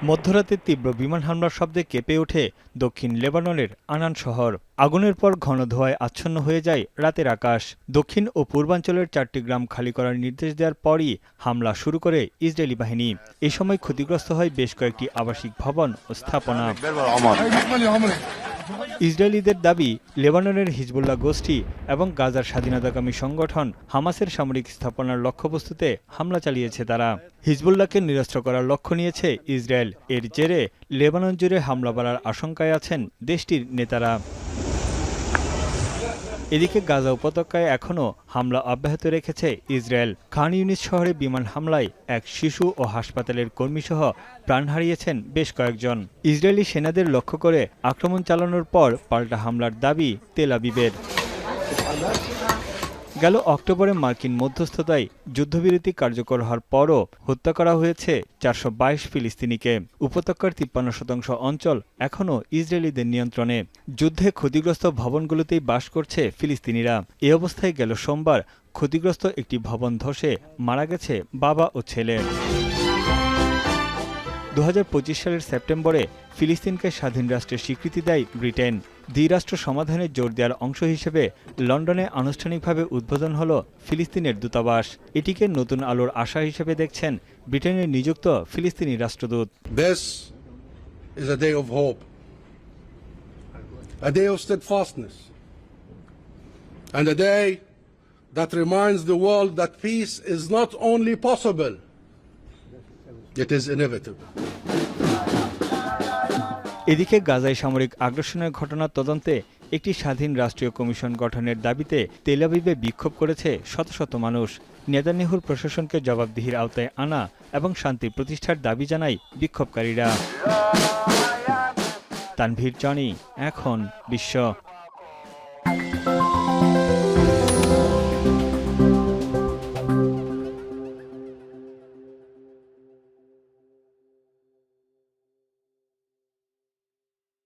মধ্যরাতে তীব্র বিমান হামলার শব্দে কেঁপে ওঠে দক্ষিণ লেবাননের আনান শহর। আগুনের পর ঘন ধোঁয়ায় আচ্ছন্ন হয়ে যায় রাতের আকাশ। দক্ষিণ ও পূর্বাঞ্চলের 4টি গ্রাম খালি করার নির্দেশ দেওয়ার পরই হামলা শুরু করে ইসরায়েলি বাহিনী। এ সময় ক্ষতিগ্রস্ত হয় বেশ কয়েকটি আবাসিক ভবন ও স্থাপনা। ইসরায়েলিদের দাবি, লেবাননের হিজবুল্লাহ গোষ্ঠী এবং গাজার স্বাধীনতাকামী সংগঠন হামাসের সামরিক স্থাপনার লক্ষ্যবস্তুতে হামলা চালিয়েছে তারা। হিজবুল্লাহকে নিরস্ত্র করার লক্ষ্য নিয়েছে ইসরায়েল। এর জেরে লেবানন জুড়ে হামলা বাড়ার আশঙ্কায় আছেন দেশটির নেতারা। এদিকে গাজা উপত্যকায় এখনও হামলা অব্যাহত রেখেছে ইসরায়েল। খান ইউনিস শহরে বিমান হামলায় এক শিশু ও হাসপাতালের কর্মীসহ প্রাণ হারিয়েছেন বেশ কয়েকজন। ইসরায়েলি সেনাদের লক্ষ্য করে আক্রমণ চালানোর পর পাল্টা হামলার দাবি তেল আবিবের। গেল অক্টোবরে মার্কিন মধ্যস্থতায় যুদ্ধবিরতি কার্যকর হওয়ার পরও হত্যা করা হয়েছে 422 ফিলিস্তিনিকে। উপত্যকার 53% অঞ্চল এখনও ইসরায়েলিদের নিয়ন্ত্রণে। যুদ্ধে ক্ষতিগ্রস্ত ভবনগুলোতেই বাস করছে ফিলিস্তিনিরা। এ অবস্থায় গেল সোমবার ক্ষতিগ্রস্ত একটি ভবন ধসে মারা গেছে বাবা ও ছেলে। 2025 সালের সেপ্টেম্বরে ফিলিস্তিনকে স্বাধীন রাষ্ট্রের স্বীকৃতি দেয় ব্রিটেন। দ্বিরাষ্ট্র সমাধানে জোর দেওয়ার অংশ হিসেবে লন্ডনে আনুষ্ঠানিকভাবে উদ্বোধন হল ফিলিস্তিনের দূতাবাস। এটিকে নতুন আলোর আশা হিসেবে দেখছেন ব্রিটেনের নিযুক্ত ফিলিস্তিনি রাষ্ট্রদূত। This is a day of hope, a day of steadfastness, and a day that reminds the world that peace is not only possible, it is inevitable. এদিকে গাজায় সামরিক আগ্রাসনের ঘটনার তদন্তে একটি স্বাধীন রাষ্ট্রীয় কমিশন গঠনের দাবিতে তেল আবিবে বিক্ষোভ করেছে শত শত মানুষ। নেতানিয়াহুর প্রশাসনকে জবাবদিহির আওতায় আনা এবং শান্তি প্রতিষ্ঠার দাবি জানায় বিক্ষোভকারীরা। তানভীর জনি, এখন বিশ্ব।